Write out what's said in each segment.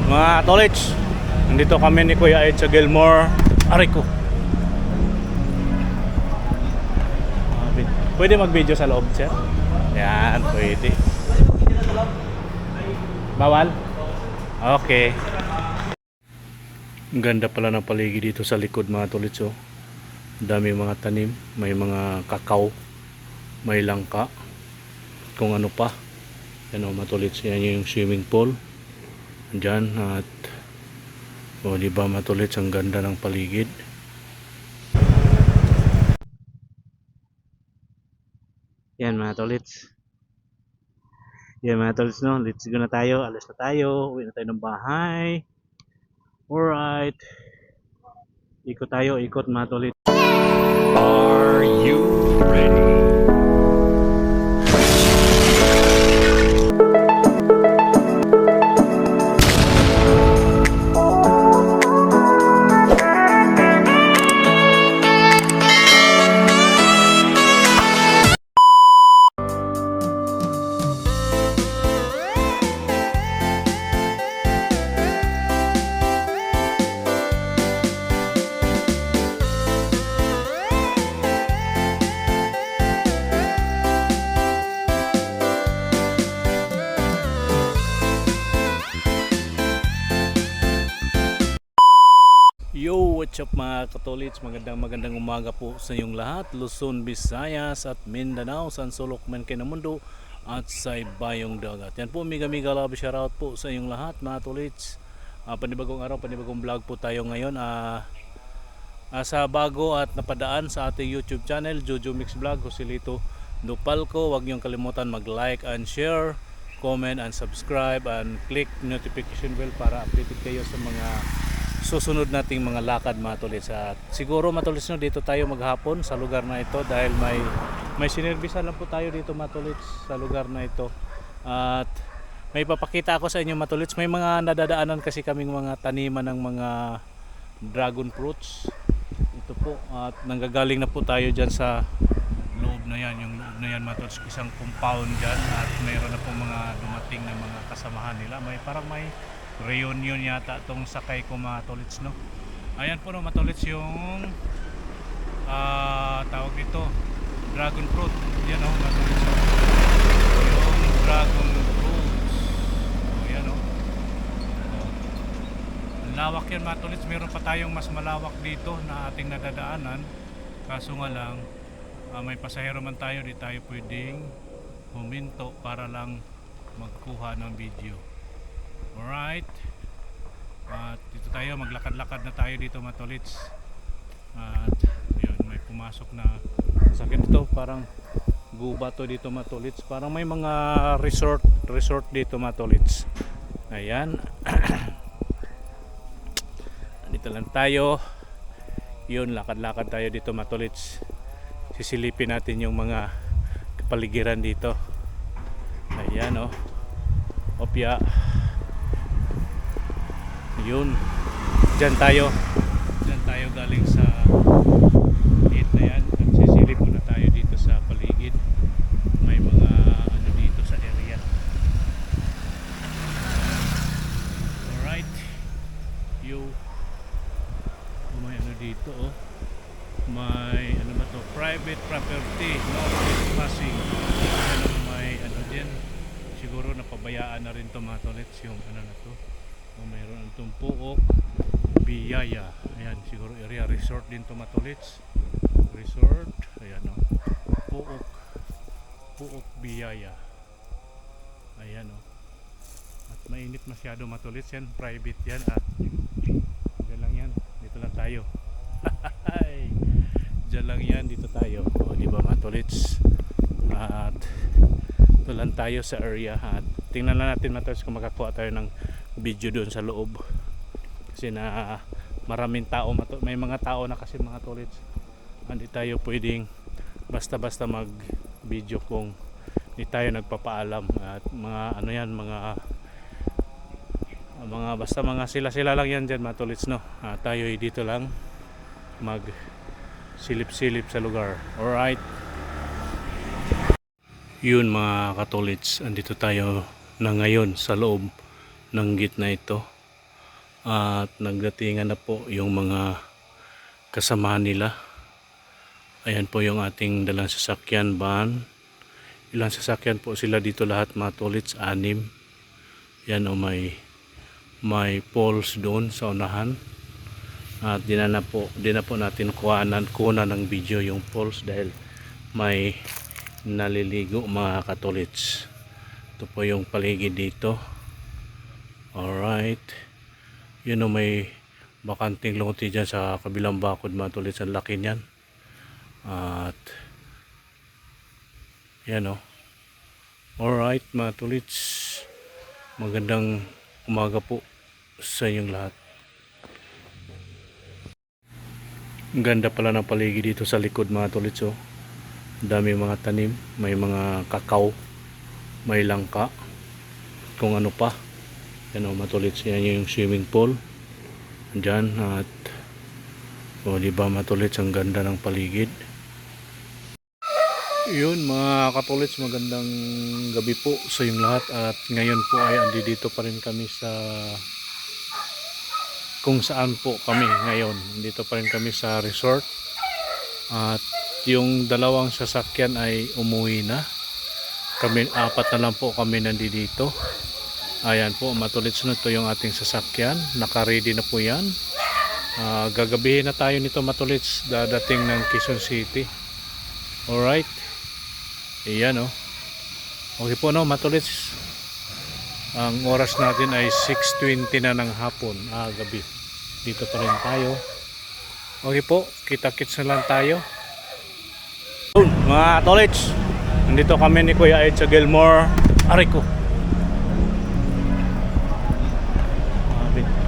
Mga tolits, nandito kami ni Kuya Ed sa Gilmore. Aray ko. Pwede mag-video sa loob, sir? Yan, pwede. Bawal? Okay. Ang ganda pala ng paligid dito sa likod, mga tolits. Oh. Dami mga tanim, may mga kakao, may langka, kung ano pa. Yan o, mga tolits, yan yung swimming pool. Diyan at di ba mga tolits, ang ganda ng paligid. Yan mga tolits. Yan mga tolits, no, let's go na tayo, alis na tayo, uwi na tayo ng bahay. Alright, ikot tayo, ikot mga tolits. Are you ready? Yo, what's up mga katolits? Magandang umaga po sa inyong lahat. Luzon, Visayas at Mindanao, San Sulok man kayo ng mundo at sa ibayong dagat. Yan po, miga love shoutout po sa inyong lahat mga tolits. Panibagong araw, panibagong vlog po tayo ngayon. Sa bago at napadaan sa ating YouTube channel, Jojo Mix Vlog, Joselito Dupalco. Huwag niyong kalimutan mag-like and share, comment and subscribe and click notification bell para updated kayo sa mga susunod nating mga lakad mga tolits. At siguro mga tolits, no, dito tayo maghapon sa lugar na ito dahil may sinerbisan lang po tayo dito mga tolits sa lugar na ito. At may papakita ako sa inyo mga tolits. May mga nadadaanan kasi kaming mga taniman ng mga dragon fruits. Ito po, at nanggagaling na po tayo dyan sa loob na yan, yung loob na yan mga tolits, isang compound dyan. At mayroon na po mga dumating na mga kasamahan nila. Parang may reunion yata itong sakay ko mga tolits, no. Ayan po no mga tolits, yung tawag dito dragon fruit. Yan o mga tolits, yung dragon fruits. Yan o, ang lawak yan mga tolits. Meron pa tayong mas malawak dito na ating nadadaanan, kaso nga lang may pasahero man tayo, di tayo pwedeng huminto para lang magkuha ng video. Alright, at dito tayo, maglakad-lakad na tayo dito mga tolits. At yun, may pumasok na sakit dito, parang guba to dito mga tolits. Parang may mga resort dito mga tolits. Ayan. Dito lang tayo. Yun, lakad-lakad tayo dito mga tolits. Sisilipin natin yung mga kapaligiran dito. Ayan o, opya. Yun, dyan tayo galing sa gate na yan at sisilip muna tayo dito sa paligid. May mga ano dito sa area. Alright, may ano dito oh, may ano ba to, private property, no trespassing. May ano din, siguro napabayaan na rin to mga tolits, yung ano na to. Mayroon itong Puok Biyaya. Ayan, siguro area resort din to mga tolits. Resort, ayan o, Puok Biyaya. Ayan o, at mainit masyado mga tolits. Yan, private yan. At dyan lang yan, dito lang tayo. Dyan lang yan, dito tayo. O diba mga tolits? At ito lang tayo sa area. At tingnan lang natin mga tolits kung makakuha tayo ng video doon sa loob, kasi na maraming tao, may mga tao na kasi mga tolits. Hindi tayo pwedeng basta mag video kung hindi tayo nagpapaalam. At mga ano yan, mga basta mga sila lang yan dyan mga tolits, no. Tayo dito lang mag silip-silip sa lugar. Alright, yun mga katolits, andito tayo na ngayon sa loob ng gate na ito. At nagdatingan na po yung mga kasamahan nila. Ayan po yung ating dalang sasakyan van. Ilang sasakyan po sila dito lahat mga tolits, 6. Yan o may poles doon sa unahan. At di na po natin kunan ng video yung poles dahil may naliligo mga katolits. Ito po yung paligid dito. Alright. Yun o may bakanting lote dyan sa kabilang bakod mga tolits. Ang laki niyan. At yan o. Alright mga tolits. Magandang umaga po sa inyong lahat. Ang ganda pala ng paligid dito sa likod mga tolits oh. Dami mga tanim, may mga kakao, may langka, kung ano pa. Yan o mga tolits, yan yung swimming pool. Andyan at diba mga tolits, ang ganda ng paligid. Yun mga katolits, magandang gabi po sa inyong lahat. At ngayon po ay andito pa rin kami sa kung saan po kami ngayon. Dito pa rin kami sa resort. At yung dalawang sasakyan ay umuwi na. Kami, 4 na lang po kami nandito. Ayan po, matulits na ito yung ating sasakyan. Naka-ready na po yan. Gagabihin na tayo nito matulits. Dadating ng Quezon City. Alright. Ayan o. Okay po no, matulits. Ang oras natin ay 6:20 na ng hapon. Gabi. Dito pa rin tayo. Okay po, kita-kits na lang tayo. Mga tolits, nandito kami ni Kuya Ed sa Gilmore. Aray ko.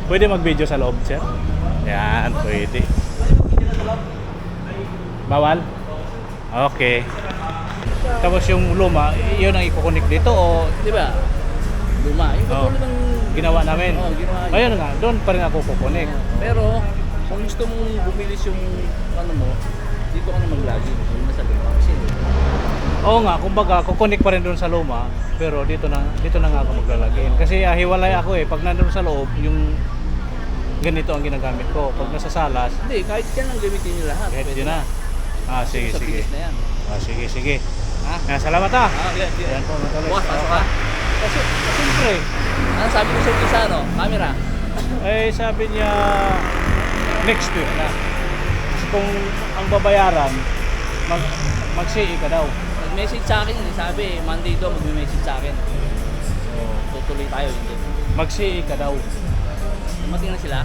Pwede mag-video sa loob, sir? Yan, pwede. Bawal? Okay. Tapos yung luma, yun ang ikukunik dito o... Di ba? Luma. Yung katulad ng... Ginawa namin. Oo, ginawa. Ayun nga, doon pa rin ako kukunik. Pero, kung gusto mong bumilis yung ano mo, dito ka na maglagi. Yung nasa luma. Kasi, Oo nga, kumbaga kukunik pa rin doon sa luma, pero dito na nga ako maglalagay. Kasi hiwalay ako eh. Pag nandoon sa loob, yung ganito ang ginagamit ko. Pag nasa salas, hindi, kahit yan ang gamitin nyo lahat. kahit pwede yun na. Sige, Sa sige. pilis na yan. Sige. Ha? Salamat Okay. Ayan po, mga tolits. Bukas, pasok ka. Kasi, siyempre, Ano sabi ko sa isa, no? Camera. sabi niya, next week na. Kasi kung ang babayaran, mag-CE ka daw. Nag-message sa akin, sabi, Monday daw mag-message sa akin. So, tutuloy tayo. Hindi. Mag-CE ka daw. Dumating na sila.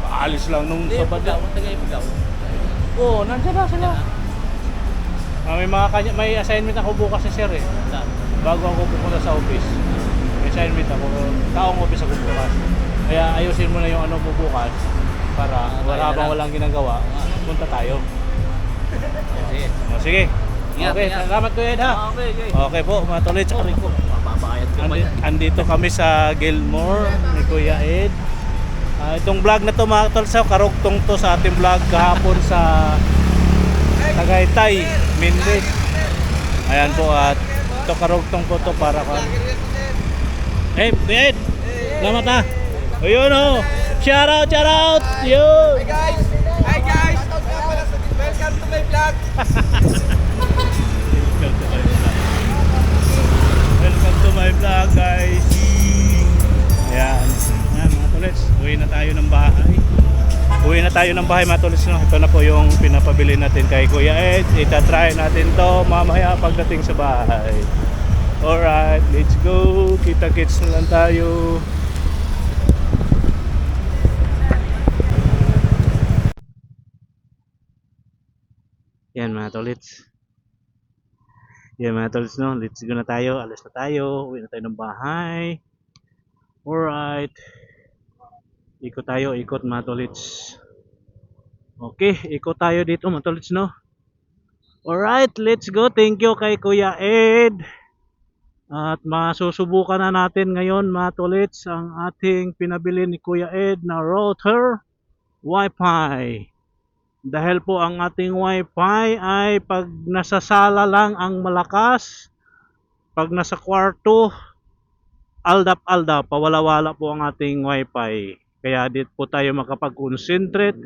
Aalis lang nung Hindi, Sabado. Pagaw. Tagay-Pagaw. Oo, nandiyan na sila. May assignment ako bukas ni sir eh. Bago ako pupunta sa office. May assignment ako. Taong office ako bukas. Kaya ayusin mo na yung ano mo bukas para walang ginagawa. Punta tayo. Sige. Sige. Ingat, Okay, ingat. salamat Kuya Ed ha. Okay. Okay po, mga tolits. Aray ko, mababayad ko pa yan. Andito kami sa Gilmore ni Kuya Ed. Itong vlog na to mga tolits, karugtong to sa ating vlog kahapon sa Tagaytay, Mindis. Ayan po at ito karugtong po to para ka. Hey, Kuya Ed. Salamat ha. Ayun oh. Shout out. Yun. Hi guys! Welcome to my vlog! Welcome to my vlog guys. Ayan mga tolits, uwi na tayo ng bahay mga tolits no? Ito na po yung pinapabili natin kay Kuya Ed. Itatry natin to mamaya pagdating sa bahay. Alright, let's go. Kita-kits na lang tayo. Yan mga tolits. No, let's go na tayo. Alis na tayo. Uwi na tayo ng bahay. Alright. Ikot mga tolits. Okay, ikot tayo dito mga tolits no. Alright, let's go. Thank you kay Kuya Ed. At masusubukan na natin ngayon mga tolits ang ating pinabili ni Kuya Ed na router Wi-Fi. Dahil po ang ating Wi-Fi ay pag nasa sala lang ang malakas, pag nasa kwarto aldap-aldap, pawala-wala po ang ating wifi. Kaya dito po tayo makapag-concentrate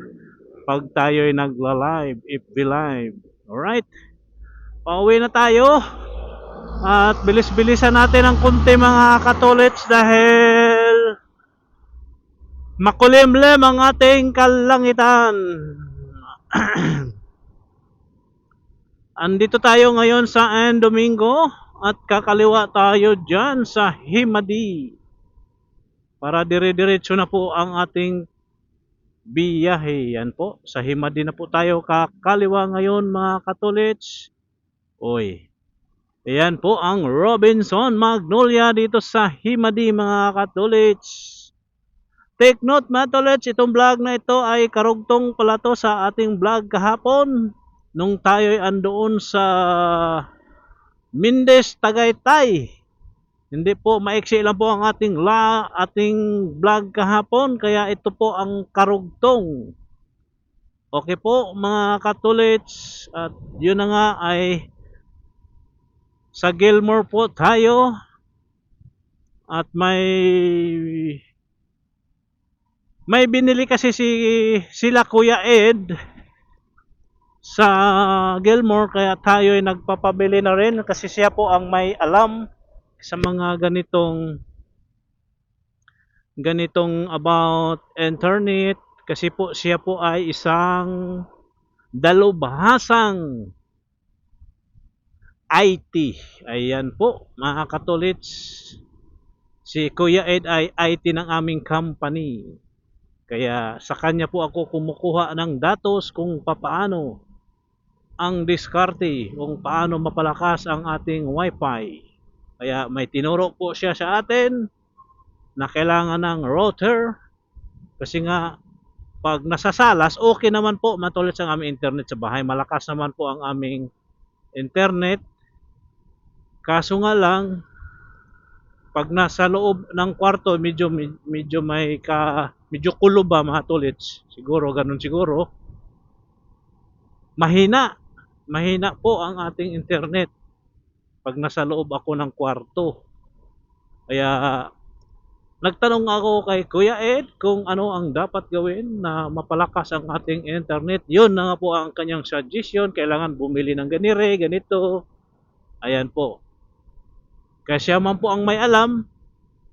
pag tayo'y nagla-live, FB Live. Alright, pauwi na tayo. At bilis-bilisan natin ang konti mga katolits dahil makulimlim ang ating kalangitan. Andito tayo ngayon sa Domingo at kakaliwa tayo dyan sa Himadi para dire-diretso na po ang ating biyahe. Yan po, sa Himadi na po tayo kakaliwa ngayon mga katolits. Oy, ayan po ang Robinson Magnolia dito sa Himadi mga katolits. Take note mga katolits, itong vlog na ito ay karugtong pala to sa ating vlog kahapon nung tayo'y andoon sa Mindes, Tagaytay. Hindi po, maiksi lang po ang ating vlog kahapon, kaya ito po ang karugtong. Okay po mga katolits, at yun na nga ay sa Gilmore po tayo at may binili kasi sila Kuya Ed sa Gilmore, kaya tayo ay nagpapabili na rin kasi siya po ang may alam sa mga ganitong about internet, kasi po siya po ay isang dalubhasang IT. Ayan po mga katolits, si Kuya Ed ay IT ng aming company, kaya sa kanya po ako kumukuha ng datos kung papaano ang diskarte, kung paano mapalakas ang ating wifi. Kaya may tinuro po siya sa atin na kailangan ng router, kasi nga pag nasasalas, okay naman po matuloy ang aming internet sa bahay, malakas naman po ang aming internet. Kaso nga lang, pag nasa loob ng kwarto, medyo kulo ba mga tolits, siguro ganun siguro, mahina po ang ating internet pag nasa loob ako ng kwarto. Kaya nagtanong ako kay Kuya Ed kung ano ang dapat gawin na mapalakas ang ating internet. Yun na nga po ang kanyang suggestion, kailangan bumili ng ganito. Ayan po, kaya siya man po ang may alam,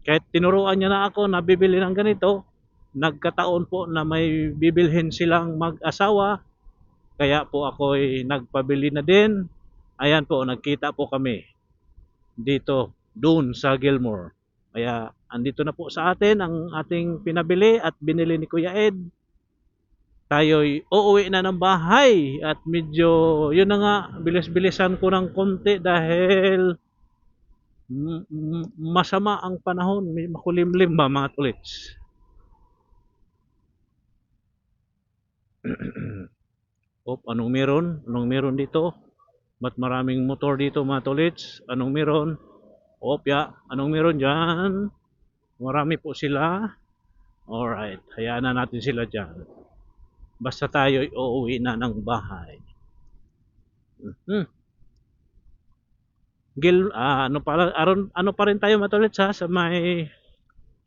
kahit tinuruan niya na ako na bibili ng ganito. Nagkataon po na may bibilhin silang mag-asawa, kaya po ako'y nagpabili na din. Ayan po, nagkita po kami dito, doon sa Gilmore. Kaya andito na po sa atin ang ating pinabili at binili ni Kuya Ed. Tayo'y uuwi na ng bahay at medyo, yun na nga, bilis-bilisan ko ng konti dahil masama ang panahon, makulimlim ba mga tulits. Op, anong meron dito? Ba't maraming motor dito mga tolits? Anong meron? Opya, anong meron dyan? Marami po sila. Alright, hayaan na natin sila dyan. Basta tayo uuwi na ng bahay. Ano pa rin tayo mga tolits ha? Sa may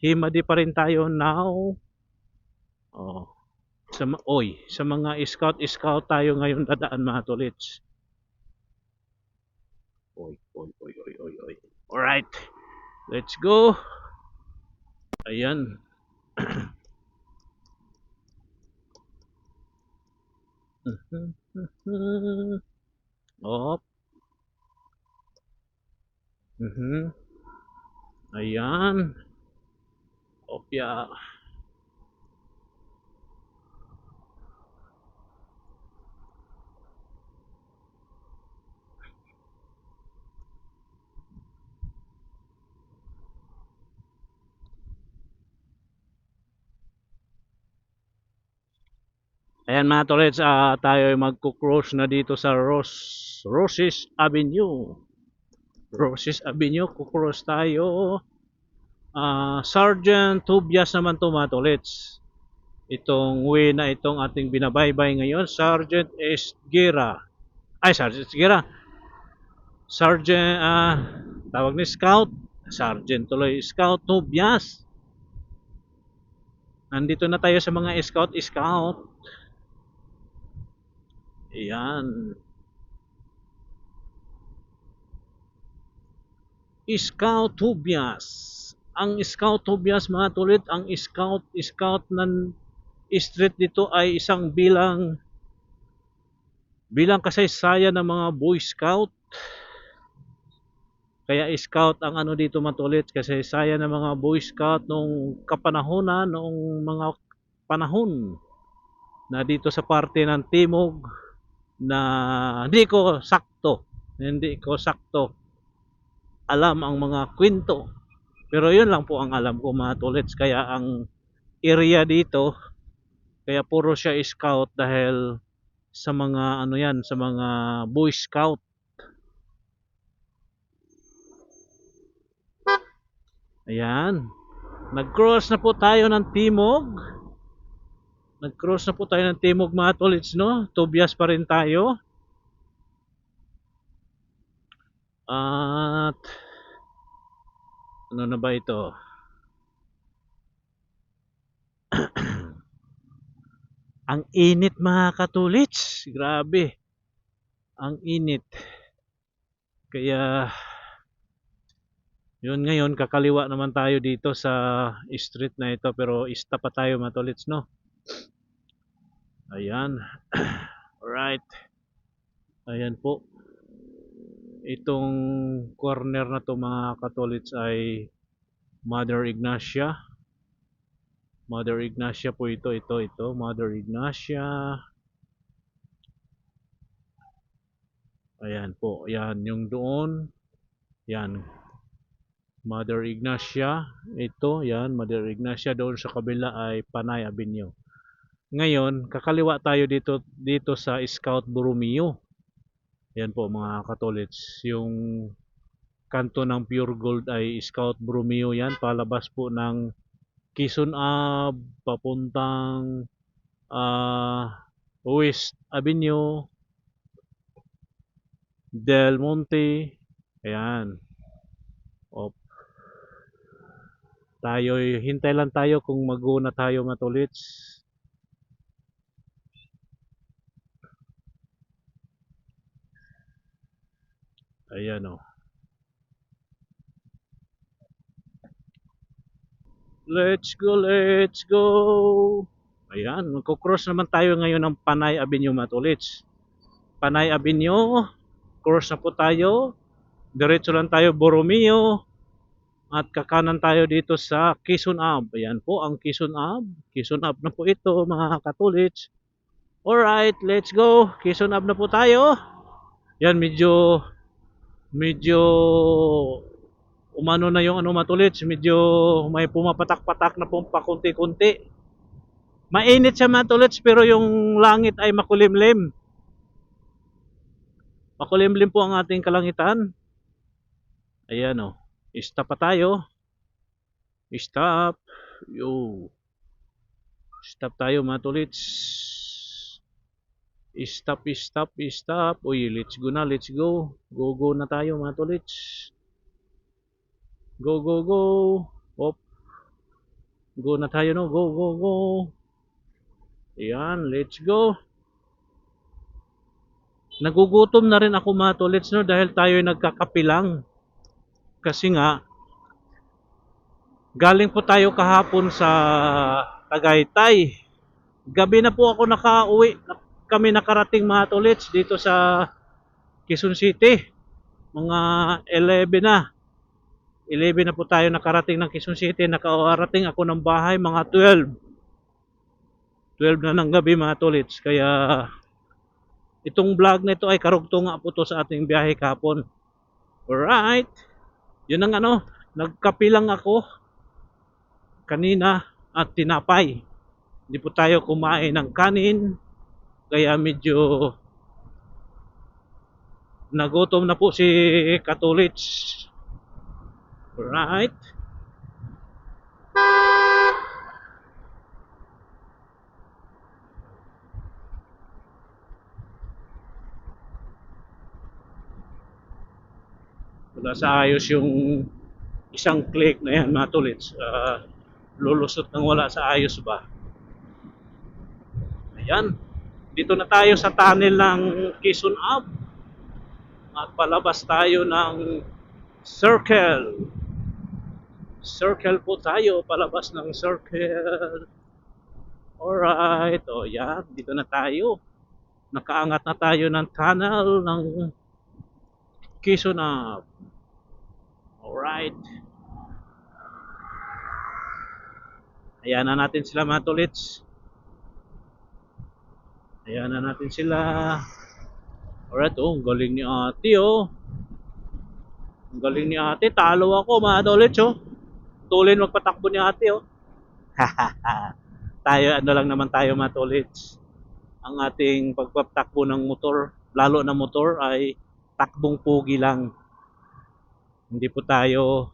Himadi pa rin tayo now. Oh. Sa mga scout tayo ngayon dadaan mga tolits. Oy. Alright, let's go. Ayan. Op. Ayan. Opya. Ayan mga tolets, tayo ay magko-cross na dito sa Roses Avenue. Roses Avenue, kukross tayo. Sergeant Tobias naman to mga tolets. Itong way na itong ating binabaybay ngayon, Sergeant Esguera. Sergeant Esguera. Sergeant, tawag ni Scout Sergeant tuloy. Scout Tobias. Nandito na tayo sa mga scout. Ayan. Scout Tobias. Ang Scout Tobias mga tulit, ang scout ng street dito ay isang bilang kasaysayan ng mga Boy Scout. Kaya scout ang ano dito matulit kasi saya ng mga Boy Scout nung kapanahonan, noong mga panahon na dito sa parte ng Timog na hindi ko sakto alam ang mga kwento. Pero yun lang po ang alam ko mga tulits. Kaya ang area dito, kaya puro siya scout dahil sa mga ano yan, sa mga Boy Scout. Ayan. Nag-cross na po tayo ng Timog. Nag-cross na po tayo ng Timog mga tolits, no? Tobias pa rin tayo. At ano na ba ito? Ang init mga katulits. Grabe. Ang init. Kaya yun ngayon, kakaliwa naman tayo dito sa street na ito pero ista pa tayo mga tolits, no? Ayan. Alright. Ayan po. Itong corner na to mga katolits ay Mother Ignacia. Mother Ignacia po ito. Mother Ignacia. Ayan po. Ayan yung doon. Yan. Mother Ignacia. Ito. Yan. Mother Ignacia. Doon sa kabila ay Panay Avenue. Ngayon, kakaliwa tayo dito sa Scout Borromeo. Yan po mga katolits. Yung kanto ng Pure Gold ay Scout Borromeo yan. Palabas po ng Quezon Ave, papuntang West Avenue, Del Monte. Ayan. Op. Tayo, hintay lang tayo kung mag-go na tayo matulits. Ayan o. Let's go. Ayan, magko-cross naman tayo ngayon ng Panay Avenue matulits. Panay Avenue, cross na po tayo. Diretso lang tayo Borromeo. At kakanan tayo dito sa Quezon Ave. Ayan po ang Quezon Ave. Quezon Ave na po ito mga katulits. Alright, let's go. Quezon Ave na po tayo. Yan, medyo umano na yung ano matulits. Medyo may pumapatak-patak na pong pakunti-kunti. Mainit siya matulits pero yung langit ay makulimlim. Makulimlim po ang ating kalangitan. Ayan o. Stop pa tayo. Stop. Yo. Stop tayo mga tolits. Stop. Uy, let's go na. Let's go. Go na tayo mga tolits. Go. Hop. Go na tayo no. Go. Ayan, let's go. Nagugutom na rin ako mga tolits no dahil tayo ay nagkakapilang. Kasi nga, galing po tayo kahapon sa Tagaytay. Gabi na po ako nakauwi. Kami nakarating mga tolits dito sa Quezon City. Mga 11 na. 11 na po tayo nakarating ng Quezon City. Nakarating ako ng bahay mga 12. 12 na ng gabi mga tolits. Kaya itong vlog na ito ay karugtong po to sa ating biyahe kahapon. Alright. Yun ang ano, nagkapilang ako kanina at tinapay. Hindi po tayo kumain ng kanin. Kaya medyo nagutom na po si Katulits. Alright. Wala sa ayos yung Isang click na yan mga tolits. Lulusot ng wala sa ayos ba. Ayan. Dito na tayo sa tunnel ng Quezon Ave. At palabas tayo ng Circle. Circle po tayo. Palabas ng Circle. Alright. O yan. Dito na tayo. Nakaangat na tayo ng tunnel ng Quezon Ave. Alright. Ayan na natin sila mga tolits. Ayan na natin sila. Alright, oh, ang galing ni ate, oh. Ang galing ni ate. Talo ako mga tolits, oh. Tulin magpatakbo ni ate, oh. Tayo, ano lang naman tayo mga tolits. Ang ating pagpatakbo ng motor, lalo na motor, ay takbong pugi lang. Hindi po tayo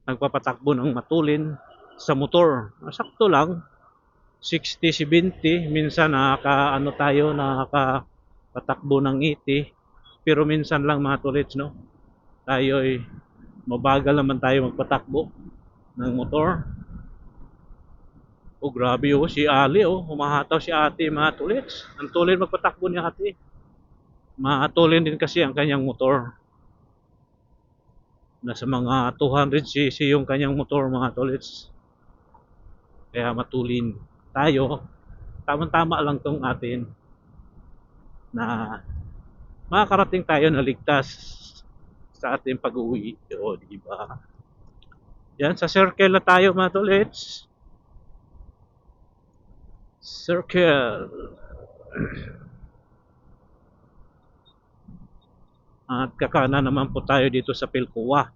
nagpapatakbo ng matulin sa motor. Sakto lang. 60, 70, minsan nakaka-ano tayo, nakaka-patakbo ng 80. Pero minsan lang mga tolits, no? Tayo ay mabagal naman tayo magpatakbo ng motor. Oh, grabe oh, si Ali oh, humahataw si ate mga tolits. Ang tulin magpatakbo ni ate. Matulin din kasi ang kanyang motor. Nasa mga 200cc yung kanyang motor mga tolits. Kaya matulin tayo. Tama-tama lang tong atin na makakarating tayo na ligtas sa ating pag-uwi. O, di ba? Yan, sa circle na tayo mga tolits. Circle. At kakana naman po tayo dito sa Pilcoa.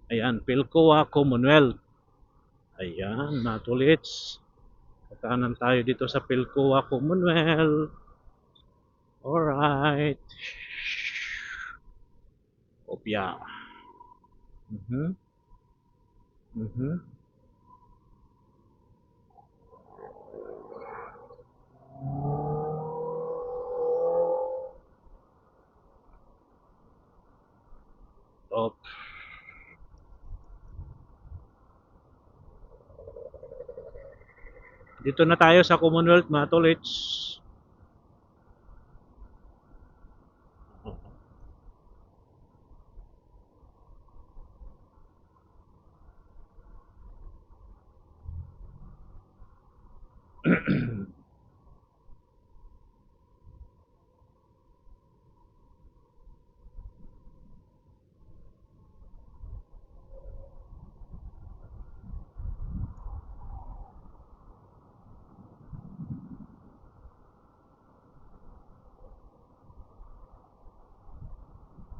Ayan, Pilcoa Commonwealth. Ayan, mga tolits. Kakanan tayo dito sa Pilcoa Commonwealth. Alright. Opya. Top. Dito na tayo sa Commonwealth mga tolits.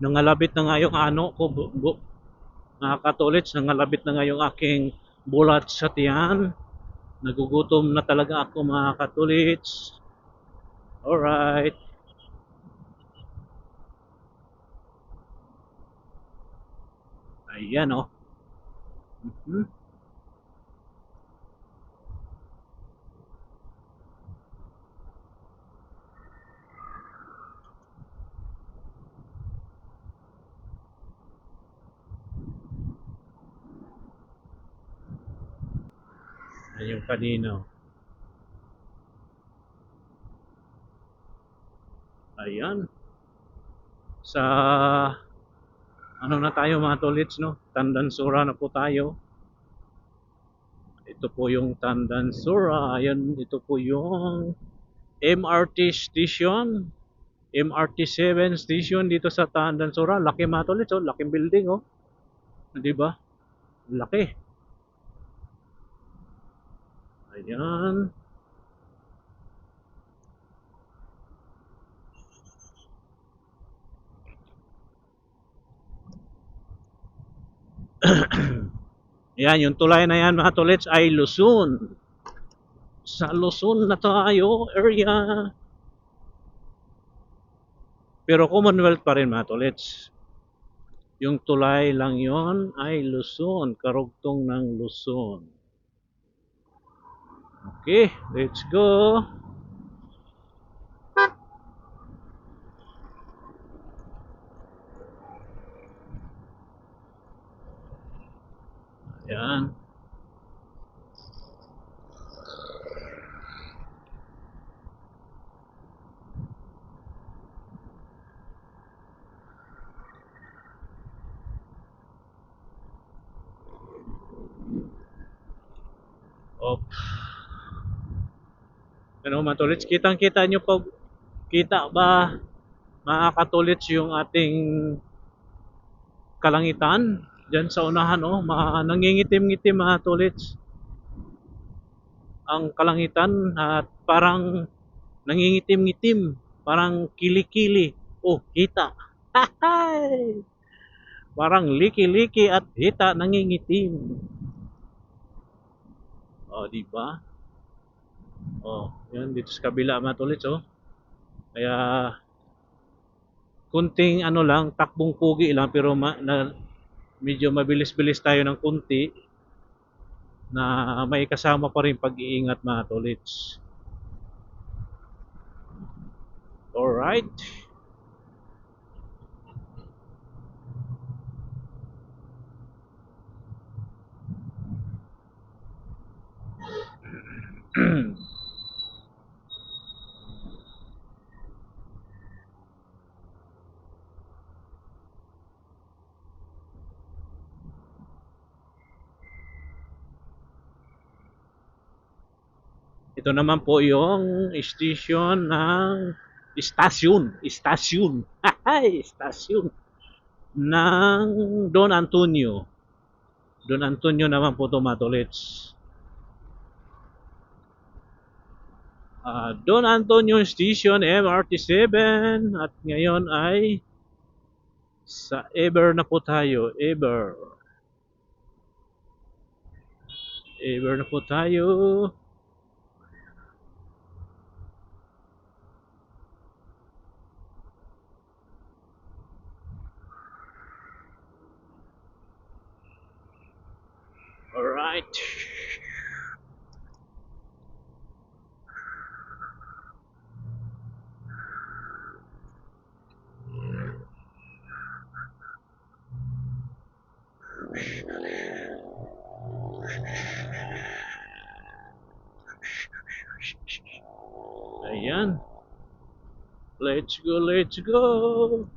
Nangalabit na nga yung ano ko, mga katolits, nangalabit na nga yung aking bulat sa tiyan. Nagugutom na talaga ako mga katolits. Alright. Ayan oh. Ayan yung kanino. Ayan. Sa ano na tayo mga tolits, no? Tandansura na po tayo. Ito po yung Tandansura. Ayan, ito po yung MRT station. MRT 7 station dito sa Tandansura. Laki mga tolits, oh. Laking building, oh. Di ba? Laki. Ayan. Yan, yung tulay na yan mga tolits ay Luzon. Sa Luzon na tayo area. Pero Commonwealth pa rin mga tolits. Yung tulay lang yon ay Luzon. Karugtong ng Luzon. Okay, let's go. Yan. Op. Ano mga tolits, kitang-kita nyo pag kita ba mga katolits yung ating kalangitan diyan sa unahan, oh, nangingitim-ngitim mga tolits ang kalangitan at parang nangingitim-ngitim, parang kilikili. Oh, hita. Hay! Parang liki-liki at hita nangingitim. Oh, di ba? Oh, yan dito sa kabila mga tolits, oh. Kaya kunting ano lang, takbong pugi lang pero medyo mabilis-bilis tayo ng kunti na may kasama pa rin pag-iingat mga tolits. Alright. Ito naman po yung istasyon istasyon ng Don Antonio. Don Antonio naman po ito mga tolits. Don Antonio Station MRT7 at ngayon ay sa Eber na po tayo. Eber na po tayo. Alright. Ayan. Let's go, let's go.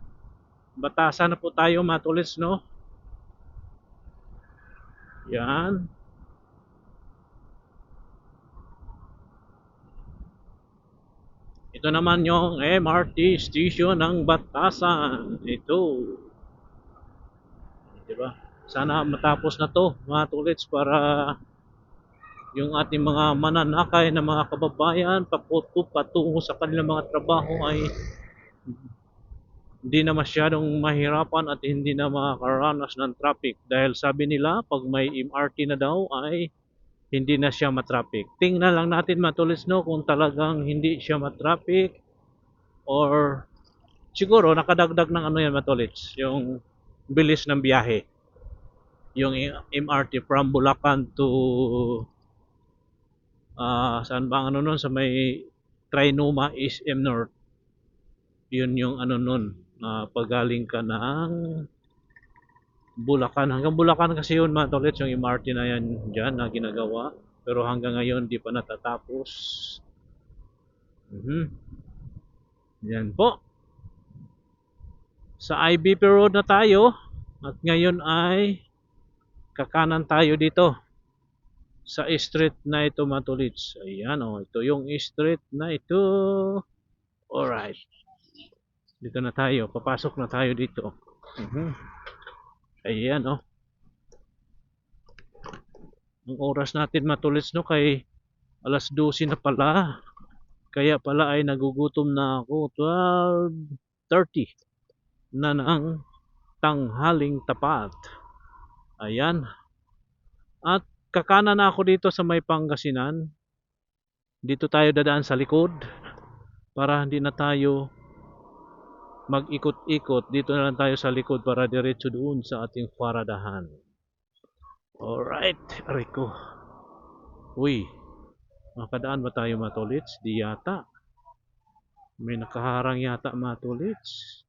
Batasan na po tayo mga tolits, no? Yan. Ito naman yung MRT station ng Batasan. Ito. Diba? Sana matapos na to mga tolits para yung ating mga mananakay na mga kababayan patungo sa kanilang mga trabaho ay hindi na masyadong mahirapan at hindi na makakaranas ng traffic dahil sabi nila pag may MRT na daw ay hindi na siya matraffic. Tingnan lang natin mga tolits, no, kung talagang hindi siya matraffic or siguro nakadagdag ng ano yan mga tolits, yung bilis ng biyahe, yung MRT from Bulacan to saan ba ang ano nun, sa may Trinoma SM North. Yun yung ano nun, pagaling ka ng Bulacan. Hanggang Bulacan kasi yun mga tolits, yung MRT na yan dyan na ginagawa. Pero hanggang ngayon di pa natatapos. Yan po. Sa IBP Road na tayo. At ngayon ay kakanan tayo dito. Sa street na ito mga tolits. Ayan o. Ito yung street na ito. Alright. Dito na tayo. Papasok na tayo dito. Ayan o. Ang oras natin matulits, no, kay alas 12 na pala. Kaya pala ay nagugutom na ako. 12:30 na ng tanghaling tapat. Ayan. At kakanan na ako dito sa may Pangasinan. Dito tayo dadaan sa likod para hindi na tayo mag-ikot-ikot. Dito na lang tayo sa likod para diretso doon sa ating paradahan. Alright, Rico. Uy, makadaan ba tayo mga tolits? Di yata. May nakaharang yata mga tolits.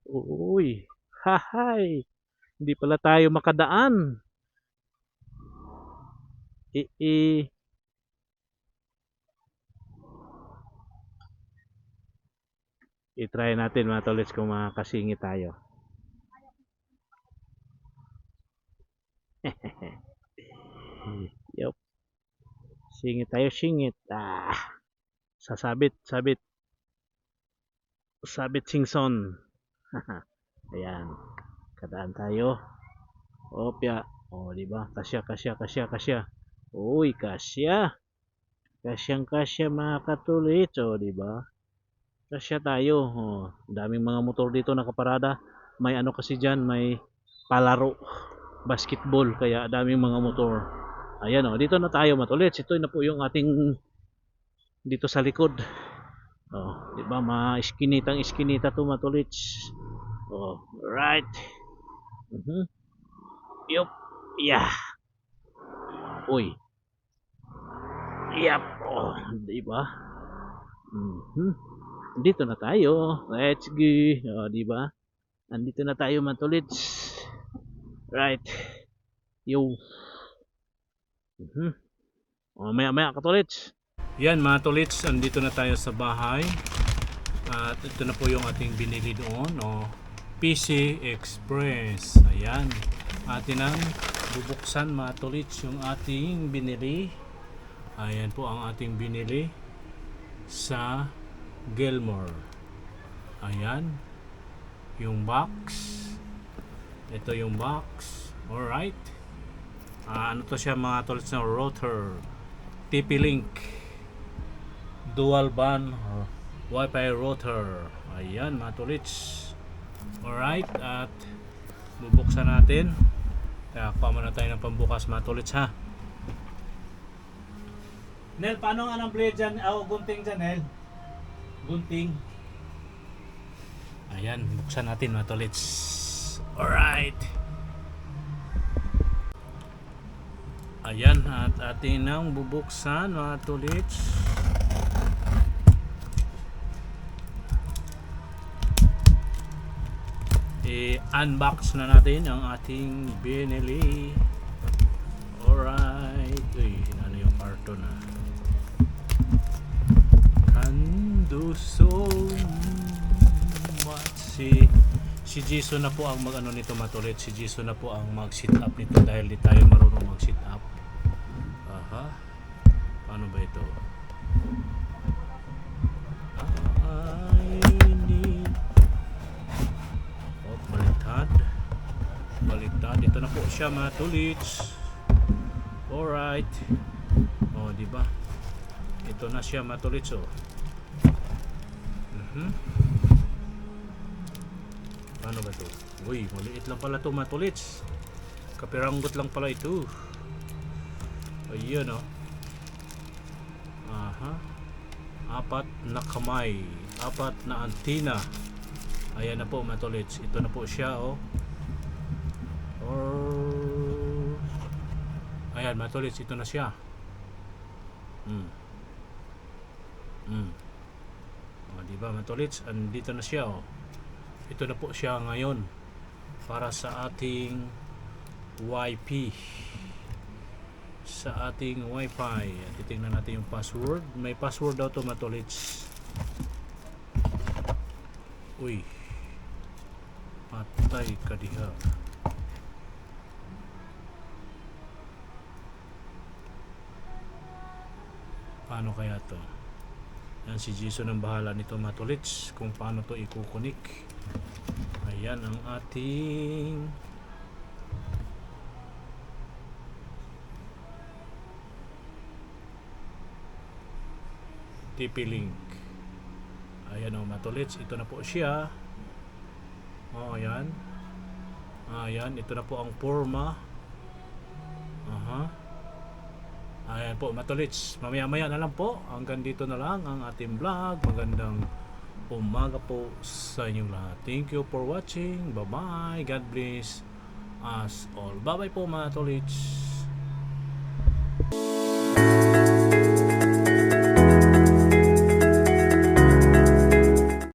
Uy, hahay. Hindi pala tayo makadaan. I-try natin mga tolits kung makakasingit tayo. Yup. Singit tayo, singit. Sasabit, sabit. Sabit singson. Ayan. Kadaan tayo. Opya. Oh, di ba? Kasya. Uy, kasya. Kasyang-kasya mga katulit. Oh, di ba? Kasya tayo. Oh, daming mga motor dito nakaparada. May ano kasi diyan, may palaro basketball kaya daming mga motor. Ayan oh, dito na tayo matulits. Ito na po yung ating dito sa likod. Oh, di ba? Iskinita to matulits. Oh, right. Yup. Yeah. Uy. Yep. Oh, di ba? Dito na tayo. Let's go. Oh, di ba? Andito na tayo matulits. Right. Yo. Oh, maya katulits. Yan mga tolits, andito na tayo sa bahay. At ito na po yung ating binili doon. Oh, PC Express. Ayan. Atin ang bubuksan mga tolits yung ating binili. Ayan po ang ating binili sa Gilmore. Ayan. Yung box. Ito yung box. Alright. Ano to siya mga tolits na router. TP-Link. Dual band Wi-Fi router. Ayan mga tolits. Alright. At bubuksan natin. Kaya kuha muna tayo ng pambukas mga tolits ha. Nel, paano nga ng blade dyan? Gunting dyan, Nel. Gunting. Ayan, buksan natin mga tolits. Alright. Ayan, at atin nang bubuksan mga tolits. I-unbox na natin ang ating binili. Alright. Uy, ano yung karton na? Kanduso. Si Jason na po ang mag-ano nito matulit. Si Jason na po ang mag-sit up nito dahil di tayo marunong mag-sit up. Aha. Paano ba ito? Baliktad. Ito na po siya mga tulits. Alright. Oh, di ba? Ito na siya mga tulits oh. Paano ba ito? Uy, maliit lang pala ito mga tulits. Kapiranggot lang pala ito. Ayun oh. Aha. 4 na kamay. 4 na antina. Ayan na po mga tulits. Ito na po siya oh. Ayan mga tolits, ito na siya. Diba mga tolits, andito na siya oh. Ito na po siya ngayon para sa ating WiFi, sa ating Wi-Fi. Titingnan natin yung password. May password daw to mga tolits. Uy, patay ka diha. Paano kaya to? Yan si Jason ang bahala nito mga tolits kung paano to ikukunik. Ayan ang ating TP-Link. Ayan o mga tolits, ito na po siya. Ayan. Ayan, ito na po ang forma. Ayan po mga tolits, mamaya-maya na lang po. Hanggang dito na lang ang ating vlog. Magandang umaga po sa inyong lahat. Thank you for watching. Bye bye. God bless us all. Bye bye po mga tolits.